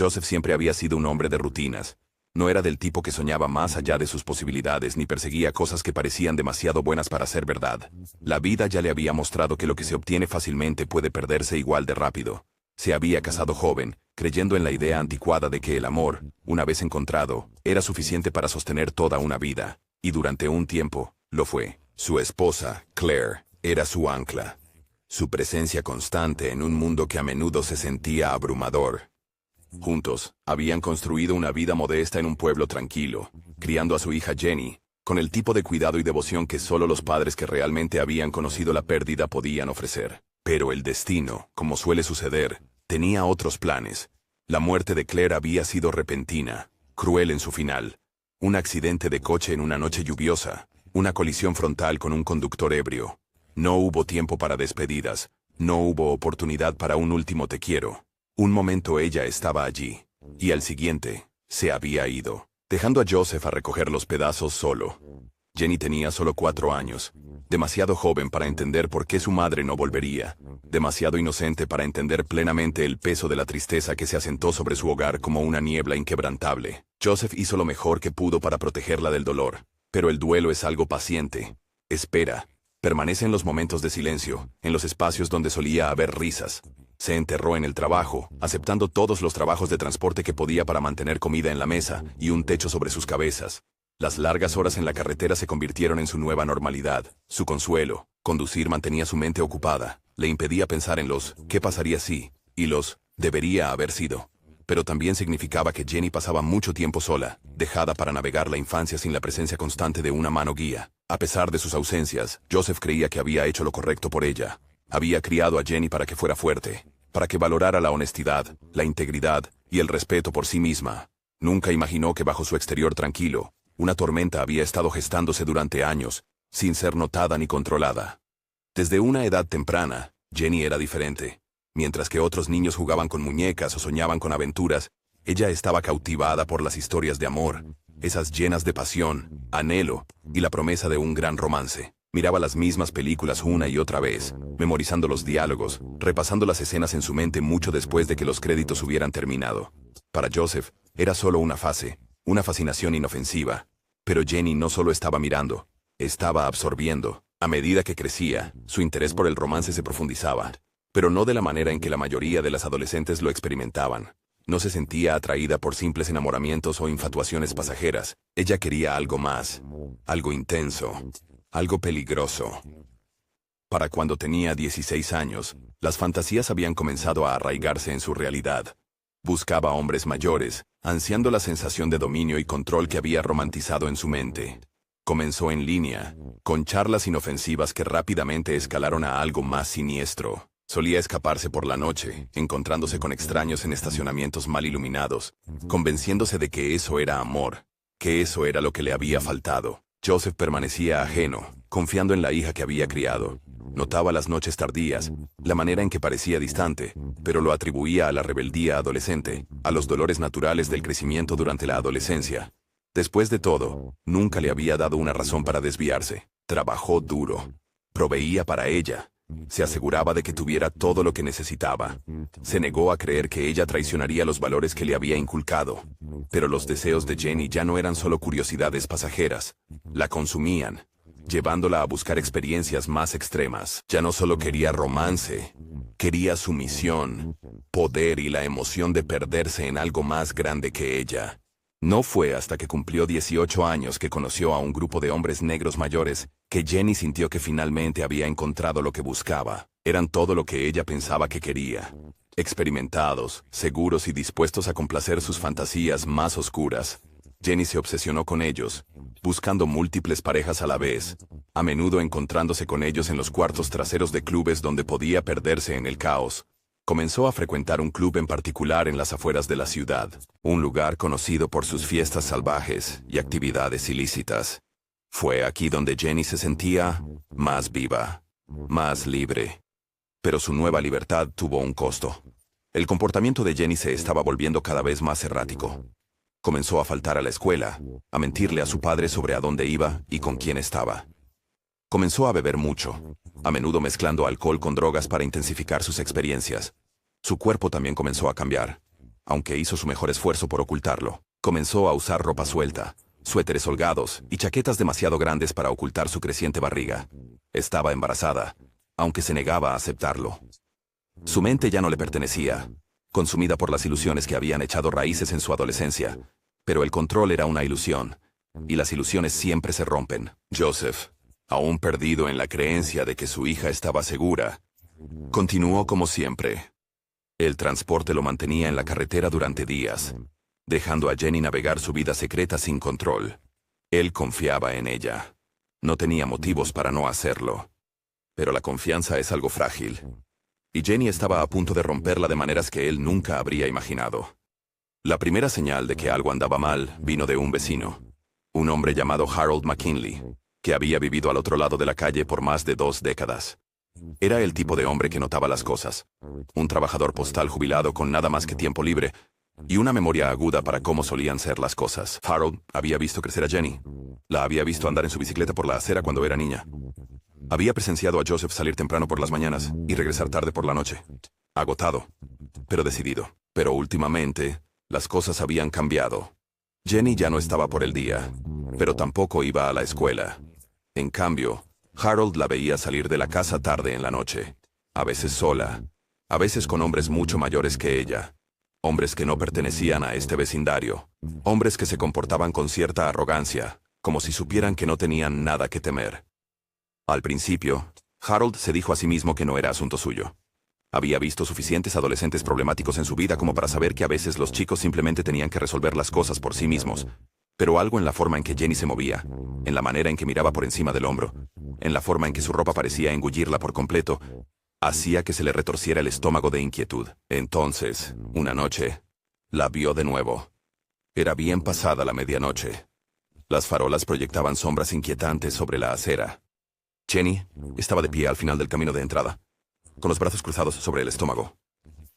Joseph siempre había sido un hombre de rutinas. No era del tipo que soñaba más allá de sus posibilidades ni perseguía cosas que parecían demasiado buenas para ser verdad. La vida ya le había mostrado que lo que se obtiene fácilmente puede perderse igual de rápido. Se había casado joven, creyendo en la idea anticuada de que el amor, una vez encontrado, era suficiente para sostener toda una vida. Y durante un tiempo, lo fue. Su esposa, Claire, era su ancla. Su presencia constante en un mundo que a menudo se sentía abrumador. Juntos, habían construido una vida modesta en un pueblo tranquilo, criando a su hija Jenny, con el tipo de cuidado y devoción que solo los padres que realmente habían conocido la pérdida podían ofrecer. Pero el destino, como suele suceder, tenía otros planes. La muerte de Claire había sido repentina, cruel en su final. Un accidente de coche en una noche lluviosa, una colisión frontal con un conductor ebrio. No hubo tiempo para despedidas, no hubo oportunidad para un último te quiero. Un momento ella estaba allí, y al siguiente, se había ido, dejando a Joseph a recoger los pedazos solo. Jenny tenía solo 4 años, demasiado joven para entender por qué su madre no volvería, demasiado inocente para entender plenamente el peso de la tristeza que se asentó sobre su hogar como una niebla inquebrantable. Joseph hizo lo mejor que pudo para protegerla del dolor, pero el duelo es algo paciente. Espera, permanece en los momentos de silencio, en los espacios donde solía haber risas. Se enterró en el trabajo, aceptando todos los trabajos de transporte que podía para mantener comida en la mesa y un techo sobre sus cabezas. Las largas horas en la carretera se convirtieron en su nueva normalidad, su consuelo. Conducir mantenía su mente ocupada, le impedía pensar en los «¿qué pasaría si?» y los «debería haber sido». Pero también significaba que Jenny pasaba mucho tiempo sola, dejada para navegar la infancia sin la presencia constante de una mano guía. A pesar de sus ausencias, Joseph creía que había hecho lo correcto por ella. Había criado a Jenny para que fuera fuerte, para que valorara la honestidad, la integridad y el respeto por sí misma. Nunca imaginó que bajo su exterior tranquilo, una tormenta había estado gestándose durante años, sin ser notada ni controlada. Desde una edad temprana, Jenny era diferente. Mientras que otros niños jugaban con muñecas o soñaban con aventuras, ella estaba cautivada por las historias de amor, esas llenas de pasión, anhelo y la promesa de un gran romance. Miraba las mismas películas una y otra vez, memorizando los diálogos, repasando las escenas en su mente mucho después de que los créditos hubieran terminado. Para Joseph, era solo una fase, una fascinación inofensiva. Pero Jenny no solo estaba mirando, estaba absorbiendo. A medida que crecía, su interés por el romance se profundizaba, pero no de la manera en que la mayoría de las adolescentes lo experimentaban. No se sentía atraída por simples enamoramientos o infatuaciones pasajeras. Ella quería algo más, algo intenso, algo peligroso. Para cuando tenía 16 años, las fantasías habían comenzado a arraigarse en su realidad. Buscaba hombres mayores, ansiando la sensación de dominio y control que había romantizado en su mente. Comenzó en línea, con charlas inofensivas que rápidamente escalaron a algo más siniestro. Solía escaparse por la noche, encontrándose con extraños en estacionamientos mal iluminados, convenciéndose de que eso era amor, que eso era lo que le había faltado. Joseph permanecía ajeno, confiando en la hija que había criado. Notaba las noches tardías, la manera en que parecía distante, pero lo atribuía a la rebeldía adolescente, a los dolores naturales del crecimiento durante la adolescencia. Después de todo, nunca le había dado una razón para desviarse. Trabajó duro. Proveía para ella. Se aseguraba de que tuviera todo lo que necesitaba. Se negó a creer que ella traicionaría los valores que le había inculcado. Pero los deseos de Jenny ya no eran solo curiosidades pasajeras. La consumían, llevándola a buscar experiencias más extremas. Ya no solo quería romance, quería sumisión, poder y la emoción de perderse en algo más grande que ella. No fue hasta que cumplió 18 años que conoció a un grupo de hombres negros mayores que Jenny sintió que finalmente había encontrado lo que buscaba. Eran todo lo que ella pensaba que quería. Experimentados, seguros y dispuestos a complacer sus fantasías más oscuras. Jenny se obsesionó con ellos, buscando múltiples parejas a la vez, a menudo encontrándose con ellos en los cuartos traseros de clubes donde podía perderse en el caos. Comenzó a frecuentar un club en particular en las afueras de la ciudad, un lugar conocido por sus fiestas salvajes y actividades ilícitas. Fue aquí donde Jenny se sentía más viva, más libre. Pero su nueva libertad tuvo un costo. El comportamiento de Jenny se estaba volviendo cada vez más errático. Comenzó a faltar a la escuela, a mentirle a su padre sobre a dónde iba y con quién estaba. Comenzó a beber mucho, a menudo mezclando alcohol con drogas para intensificar sus experiencias. Su cuerpo también comenzó a cambiar. aunque hizo su mejor esfuerzo por ocultarlo. Comenzó a usar ropa suelta, suéteres holgados y chaquetas demasiado grandes para ocultar su creciente barriga. Estaba embarazada, aunque se negaba a aceptarlo. Su mente ya no le pertenecía, consumida por las ilusiones que habían echado raíces en su adolescencia. Pero el control era una ilusión, y las ilusiones siempre se rompen. Joseph, aún perdido en la creencia de que su hija estaba segura, continuó como siempre. El transporte lo mantenía en la carretera durante días, dejando a Jenny navegar su vida secreta sin control. Él confiaba en ella. No tenía motivos para no hacerlo. Pero la confianza es algo frágil. Y Jenny estaba a punto de romperla de maneras que él nunca habría imaginado. La primera señal de que algo andaba mal vino de un vecino, un hombre llamado Harold McKinley, que había vivido al otro lado de la calle por más de 2 décadas. Era el tipo de hombre que notaba las cosas, un trabajador postal jubilado con nada más que tiempo libre y una memoria aguda para cómo solían ser las cosas. Harold había visto crecer a Jenny. La había visto andar en su bicicleta por la acera cuando era niña. Había presenciado a Joseph salir temprano por las mañanas y regresar tarde por la noche. Agotado, pero decidido. Pero últimamente, las cosas habían cambiado. Jenny ya no estaba por el día, pero tampoco iba a la escuela. En cambio, Harold la veía salir de la casa tarde en la noche, a veces sola, a veces con hombres mucho mayores que ella. Hombres que no pertenecían a este vecindario. Hombres que se comportaban con cierta arrogancia, como si supieran que no tenían nada que temer. Al principio, Harold se dijo a sí mismo que no era asunto suyo. Había visto suficientes adolescentes problemáticos en su vida como para saber que a veces los chicos simplemente tenían que resolver las cosas por sí mismos. Pero algo en la forma en que Jenny se movía, en la manera en que miraba por encima del hombro, en la forma en que su ropa parecía engullirla por completo, hacía que se le retorciera el estómago de inquietud. Entonces, una noche, la vio de nuevo. Era bien pasada la medianoche. Las farolas proyectaban sombras inquietantes sobre la acera. Jenny estaba de pie al final del camino de entrada, con los brazos cruzados sobre el estómago,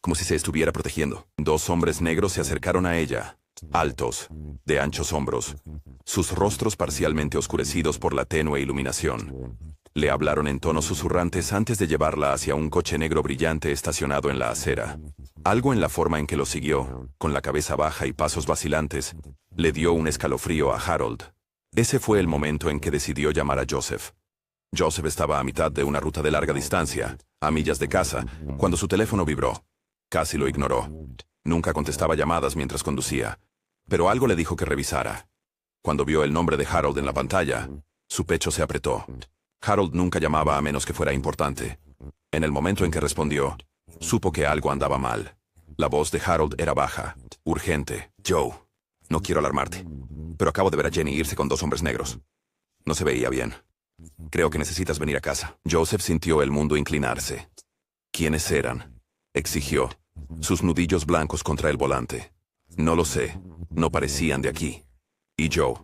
como si se estuviera protegiendo. 2 hombres negros se acercaron a ella, altos, de anchos hombros, sus rostros parcialmente oscurecidos por la tenue iluminación. Le hablaron en tonos susurrantes antes de llevarla hacia un coche negro brillante estacionado en la acera. Algo en la forma en que lo siguió, con la cabeza baja y pasos vacilantes, le dio un escalofrío a Harold. Ese fue el momento en que decidió llamar a Joseph. Joseph estaba a mitad de una ruta de larga distancia, a millas de casa, cuando su teléfono vibró. Casi lo ignoró. Nunca contestaba llamadas mientras conducía, pero algo le dijo que revisara. Cuando vio el nombre de Harold en la pantalla, su pecho se apretó. Harold nunca llamaba a menos que fuera importante. En el momento en que respondió, supo que algo andaba mal. La voz de Harold era baja, urgente. Joe, no quiero alarmarte, pero acabo de ver a Jenny irse con 2 hombres negros. No se veía bien. Creo que necesitas venir a casa. Joseph sintió el mundo inclinarse. ¿Quiénes eran?, exigió, sus nudillos blancos contra el volante. No lo sé, no parecían de aquí. ¿Y Joe?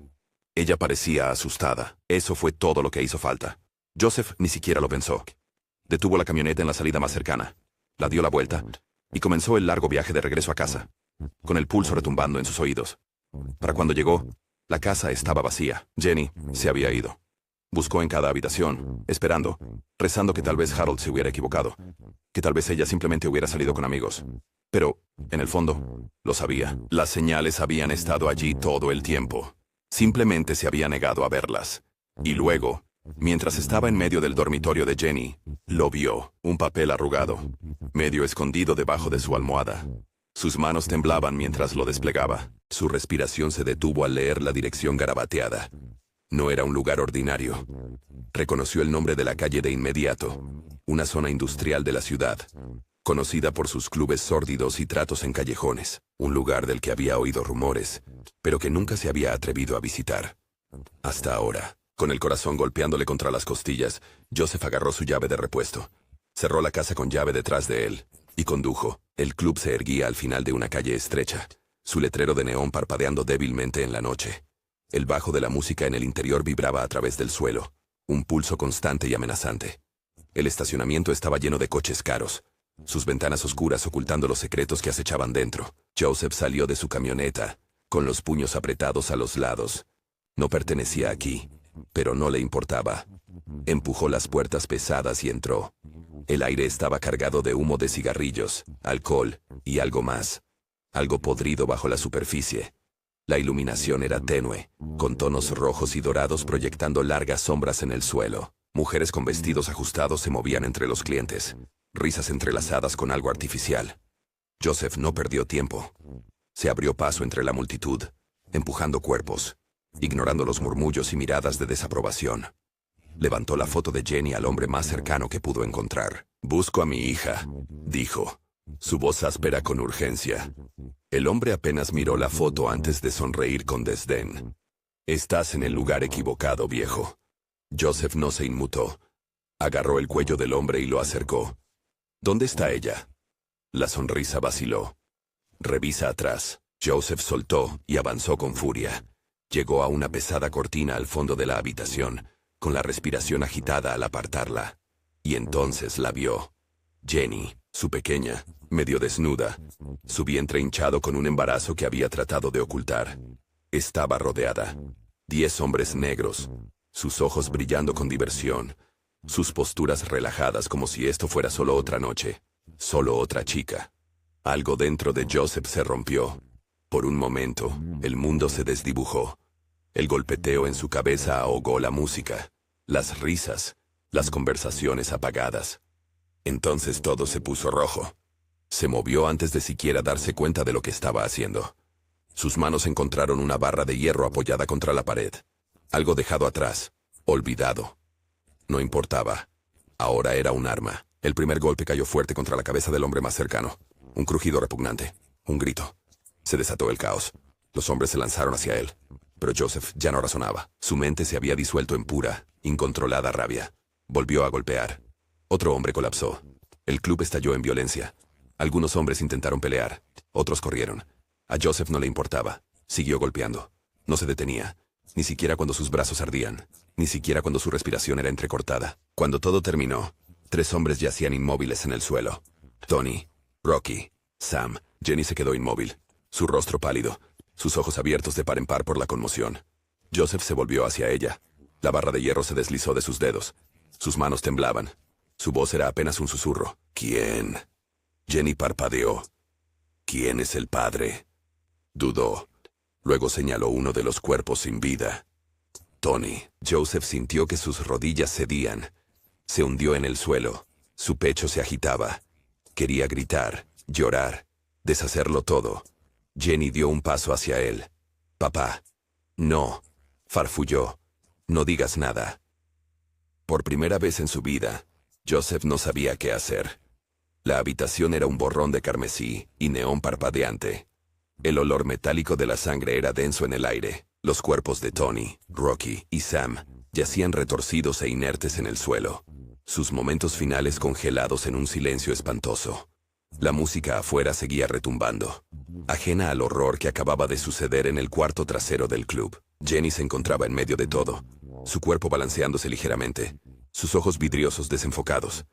Ella parecía asustada. Eso fue todo lo que hizo falta. Joseph ni siquiera lo pensó. Detuvo la camioneta en la salida más cercana, la dio la vuelta y comenzó el largo viaje de regreso a casa, con el pulso retumbando en sus oídos. Para cuando llegó, la casa estaba vacía. Jenny se había ido. Buscó en cada habitación, esperando, rezando que tal vez Harold se hubiera equivocado, que tal vez ella simplemente hubiera salido con amigos. Pero, en el fondo, lo sabía. Las señales habían estado allí todo el tiempo. Simplemente se había negado a verlas. Y luego, mientras estaba en medio del dormitorio de Jenny, lo vio, un papel arrugado, medio escondido debajo de su almohada. Sus manos temblaban mientras lo desplegaba. Su respiración se detuvo al leer la dirección garabateada. No era un lugar ordinario. Reconoció el nombre de la calle de inmediato, una zona industrial de la ciudad, conocida por sus clubes sórdidos y tratos en callejones, un lugar del que había oído rumores, pero que nunca se había atrevido a visitar. Hasta ahora, con el corazón golpeándole contra las costillas, Joseph agarró su llave de repuesto, cerró la casa con llave detrás de él, y condujo. El club se erguía al final de una calle estrecha, su letrero de neón parpadeando débilmente en la noche. El bajo de la música en el interior vibraba a través del suelo, un pulso constante y amenazante. El estacionamiento estaba lleno de coches caros, sus ventanas oscuras ocultando los secretos que acechaban dentro. Joseph salió de su camioneta, con los puños apretados a los lados. No pertenecía aquí, pero no le importaba. Empujó las puertas pesadas y entró. El aire estaba cargado de humo de cigarrillos, alcohol y algo más. algo podrido bajo la superficie. La iluminación era tenue, con tonos rojos y dorados proyectando largas sombras en el suelo. Mujeres con vestidos ajustados se movían entre los clientes, risas entrelazadas con algo artificial. Joseph no perdió tiempo. Se abrió paso entre la multitud, empujando cuerpos, ignorando los murmullos y miradas de desaprobación. Levantó la foto de Jenny al hombre más cercano que pudo encontrar. «Busco a mi hija», dijo, su voz áspera con urgencia. El hombre apenas miró la foto antes de sonreír con desdén. «Estás en el lugar equivocado, viejo». Joseph no se inmutó. Agarró el cuello del hombre y lo acercó. «¿Dónde está ella?» La sonrisa vaciló. «Revisa atrás». Joseph soltó y avanzó con furia. Llegó a una pesada cortina al fondo de la habitación, con la respiración agitada al apartarla. Y entonces la vio. Jenny, su pequeña, medio desnuda, su vientre hinchado con un embarazo que había tratado de ocultar. Estaba rodeada. 10 hombres negros, sus ojos brillando con diversión, sus posturas relajadas como si esto fuera solo otra noche, solo otra chica. Algo dentro de Joseph se rompió. Por un momento, el mundo se desdibujó. El golpeteo en su cabeza ahogó la música, las risas, las conversaciones apagadas. Entonces todo se puso rojo. Se movió antes de siquiera darse cuenta de lo que estaba haciendo. Sus manos encontraron una barra de hierro apoyada contra la pared. Algo dejado atrás, olvidado. No importaba. Ahora era un arma. El primer golpe cayó fuerte contra la cabeza del hombre más cercano. Un crujido repugnante. Un grito. Se desató el caos. Los hombres se lanzaron hacia él. Pero Joseph ya no razonaba. Su mente se había disuelto en pura, incontrolada rabia. Volvió a golpear. Otro hombre colapsó. El club estalló en violencia. Algunos hombres intentaron pelear. Otros corrieron. A Joseph no le importaba. Siguió golpeando. No se detenía. Ni siquiera cuando sus brazos ardían. Ni siquiera cuando su respiración era entrecortada. Cuando todo terminó, 3 hombres yacían inmóviles en el suelo. Tony, Rocky, Sam. Jenny se quedó inmóvil. Su rostro pálido. Sus ojos abiertos de par en par por la conmoción. Joseph se volvió hacia ella. La barra de hierro se deslizó de sus dedos. Sus manos temblaban. Su voz era apenas un susurro. «¿Quién?» Jenny parpadeó. «¿Quién es el padre?» Dudó. Luego señaló uno de los cuerpos sin vida. «Tony». Joseph sintió que sus rodillas cedían. Se hundió en el suelo. Su pecho se agitaba. Quería gritar, llorar, deshacerlo todo. Jenny dio un paso hacia él. «Papá». «No», farfulló. «No digas nada». Por primera vez en su vida, Joseph no sabía qué hacer. La habitación era un borrón de carmesí y neón parpadeante. El olor metálico de la sangre era denso en el aire. Los cuerpos de Tony, Rocky y Sam yacían retorcidos e inertes en el suelo, sus momentos finales congelados en un silencio espantoso. La música afuera seguía retumbando, ajena al horror que acababa de suceder en el cuarto trasero del club. Jenny se encontraba en medio de todo, su cuerpo balanceándose ligeramente, sus ojos vidriosos desenfocados.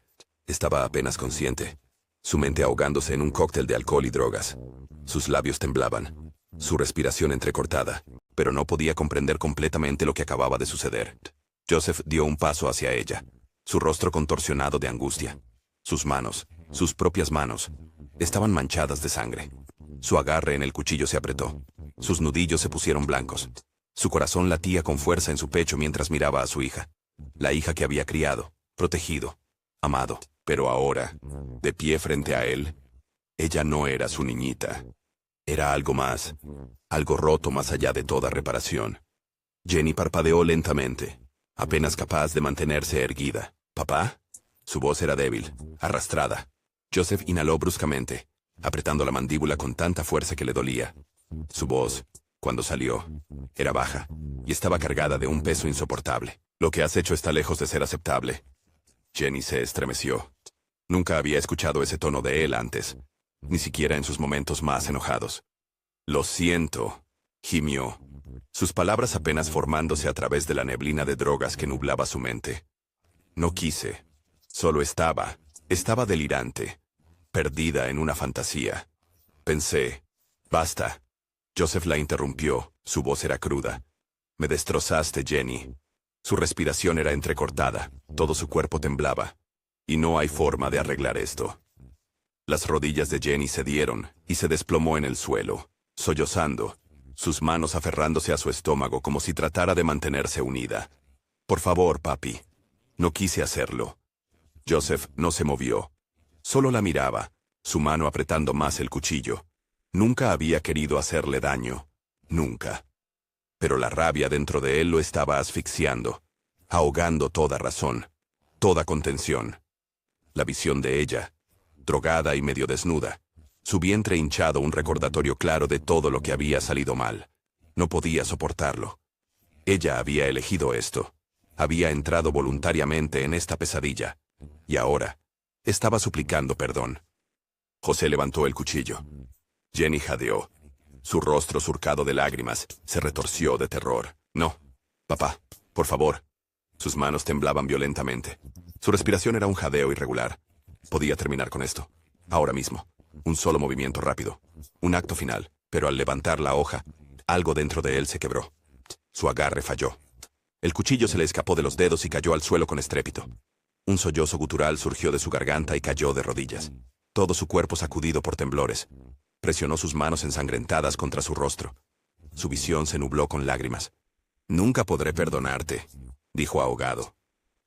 Estaba apenas consciente, su mente ahogándose en un cóctel de alcohol y drogas. Sus labios temblaban, su respiración entrecortada, pero no podía comprender completamente lo que acababa de suceder. Joseph dio un paso hacia ella, su rostro contorsionado de angustia. Sus manos, sus propias manos, estaban manchadas de sangre. Su agarre en el cuchillo se apretó. Sus nudillos se pusieron blancos. Su corazón latía con fuerza en su pecho mientras miraba a su hija. La hija que había criado, protegido, amado. Pero ahora, de pie frente a él, ella no era su niñita. Era algo más, algo roto más allá de toda reparación. Jenny parpadeó lentamente, apenas capaz de mantenerse erguida. «¿Papá?» Su voz era débil, arrastrada. Joseph inhaló bruscamente, apretando la mandíbula con tanta fuerza que le dolía. Su voz, cuando salió, era baja y estaba cargada de un peso insoportable. «Lo que has hecho está lejos de ser aceptable». Jenny se estremeció. Nunca había escuchado ese tono de él antes, ni siquiera en sus momentos más enojados. «Lo siento», gimió, sus palabras apenas formándose a través de la neblina de drogas que nublaba su mente. «No quise, solo estaba delirante, perdida en una fantasía. Pensé, basta». Joseph la interrumpió, su voz era cruda. «Me destrozaste, Jenny». Su respiración era entrecortada, todo su cuerpo temblaba. «Y no hay forma de arreglar esto». Las rodillas de Jenny cedieron y se desplomó en el suelo, sollozando, sus manos aferrándose a su estómago como si tratara de mantenerse unida. «Por favor, papi». No quise hacerlo. Joseph no se movió. Solo la miraba, su mano apretando más el cuchillo. Nunca había querido hacerle daño. Nunca. Pero la rabia dentro de él lo estaba asfixiando, ahogando toda razón, toda contención. La visión de ella, drogada y medio desnuda, su vientre hinchado, un recordatorio claro de todo lo que había salido mal. No podía soportarlo. Ella había elegido esto. Había entrado voluntariamente en esta pesadilla. Y ahora, estaba suplicando perdón. José levantó el cuchillo. Jenny jadeó. Su rostro surcado de lágrimas se retorció de terror. «No, papá, por favor». Sus manos temblaban violentamente. Su respiración era un jadeo irregular. Podía terminar con esto. Ahora mismo. Un solo movimiento rápido. Un acto final. Pero al levantar la hoja, algo dentro de él se quebró. Su agarre falló. El cuchillo se le escapó de los dedos y cayó al suelo con estrépito. Un sollozo gutural surgió de su garganta y cayó de rodillas. Todo su cuerpo sacudido por temblores. Presionó sus manos ensangrentadas contra su rostro. Su visión se nubló con lágrimas. «Nunca podré perdonarte», dijo ahogado.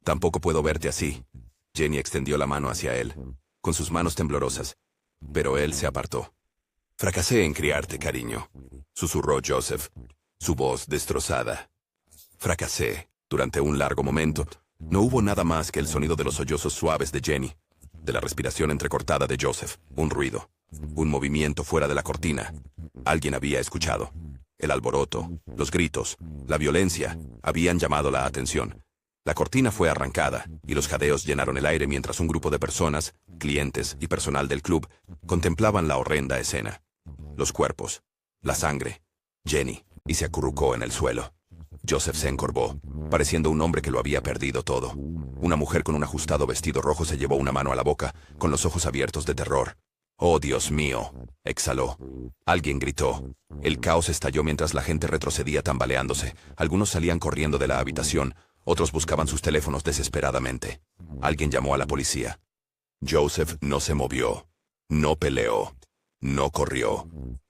«Tampoco puedo verte así». Jenny extendió la mano hacia él, con sus manos temblorosas. Pero él se apartó. «Fracasé en criarte, cariño», susurró Joseph, su voz destrozada. «Fracasé». Durante un largo momento, no hubo nada más que el sonido de los sollozos suaves de Jenny, de la respiración entrecortada de Joseph, un ruido, un movimiento fuera de la cortina. Alguien había escuchado. El alboroto, los gritos, la violencia, habían llamado la atención. La cortina fue arrancada, y los jadeos llenaron el aire mientras un grupo de personas, clientes y personal del club, contemplaban la horrenda escena. Los cuerpos, la sangre, Jenny, y se acurrucó en el suelo. Joseph se encorvó, pareciendo un hombre que lo había perdido todo. Una mujer con un ajustado vestido rojo se llevó una mano a la boca, con los ojos abiertos de terror. «Oh, Dios mío», exhaló. Alguien gritó. El caos estalló mientras la gente retrocedía tambaleándose. Algunos salían corriendo de la habitación, otros buscaban sus teléfonos desesperadamente. Alguien llamó a la policía. Joseph no se movió, no peleó, no corrió.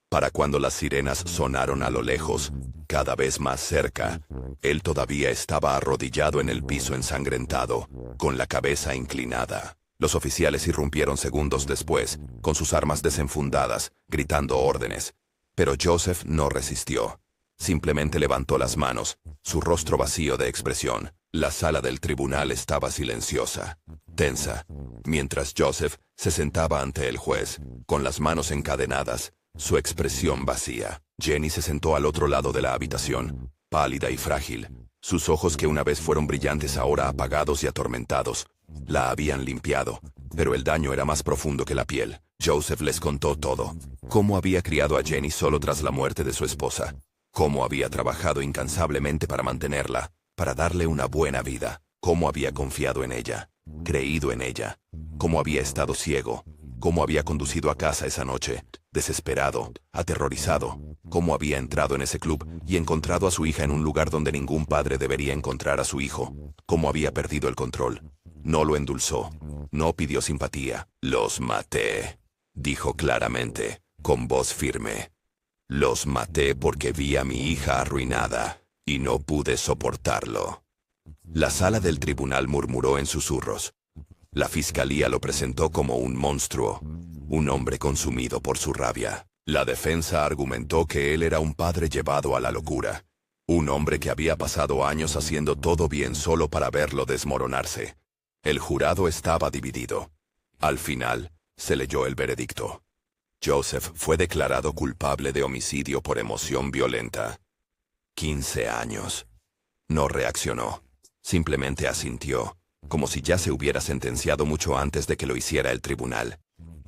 Para cuando las sirenas sonaron a lo lejos, cada vez más cerca, él todavía estaba arrodillado en el piso ensangrentado, con la cabeza inclinada. Los oficiales irrumpieron segundos después, con sus armas desenfundadas, gritando órdenes. Pero Joseph no resistió. Simplemente levantó las manos, su rostro vacío de expresión. La sala del tribunal estaba silenciosa, tensa, mientras Joseph se sentaba ante el juez, con las manos encadenadas, su expresión vacía. Jenny se sentó al otro lado de la habitación, pálida y frágil. Sus ojos, que una vez fueron brillantes, ahora apagados y atormentados, la habían limpiado, pero el daño era más profundo que la piel. Joseph les contó todo. Cómo había criado a Jenny solo tras la muerte de su esposa. Cómo había trabajado incansablemente para mantenerla, para darle una buena vida. Cómo había confiado en ella, creído en ella. Cómo había estado ciego. Cómo había conducido a casa esa noche, desesperado, aterrorizado. Cómo había entrado en ese club y encontrado a su hija en un lugar donde ningún padre debería encontrar a su hijo. Cómo había perdido el control. No lo endulzó. No pidió simpatía. «Los maté», dijo claramente, con voz firme. «Los maté porque vi a mi hija arruinada y no pude soportarlo». La sala del tribunal murmuró en susurros. La fiscalía lo presentó como un monstruo, un hombre consumido por su rabia. La defensa argumentó que él era un padre llevado a la locura, un hombre que había pasado años haciendo todo bien solo para verlo desmoronarse. El jurado estaba dividido. Al final, se leyó el veredicto. Joseph fue declarado culpable de homicidio por emoción violenta. 15 años. No reaccionó. Simplemente asintió, como si ya se hubiera sentenciado mucho antes de que lo hiciera el tribunal.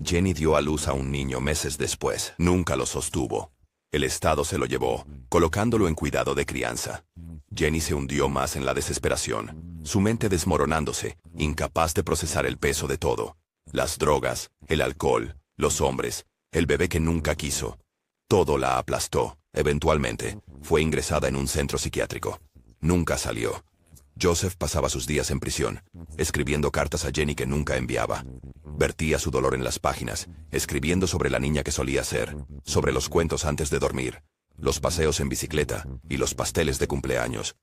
Jenny dio a luz a un niño meses después. Nunca lo sostuvo. El Estado se lo llevó, colocándolo en cuidado de crianza. Jenny se hundió más en la desesperación, su mente desmoronándose, incapaz de procesar el peso de todo. Las drogas, el alcohol, los hombres, el bebé que nunca quiso. Todo la aplastó. Eventualmente, fue ingresada en un centro psiquiátrico. Nunca salió. Joseph pasaba sus días en prisión, escribiendo cartas a Jenny que nunca enviaba. Vertía su dolor en las páginas, escribiendo sobre la niña que solía ser, sobre los cuentos antes de dormir, los paseos en bicicleta y los pasteles de cumpleaños.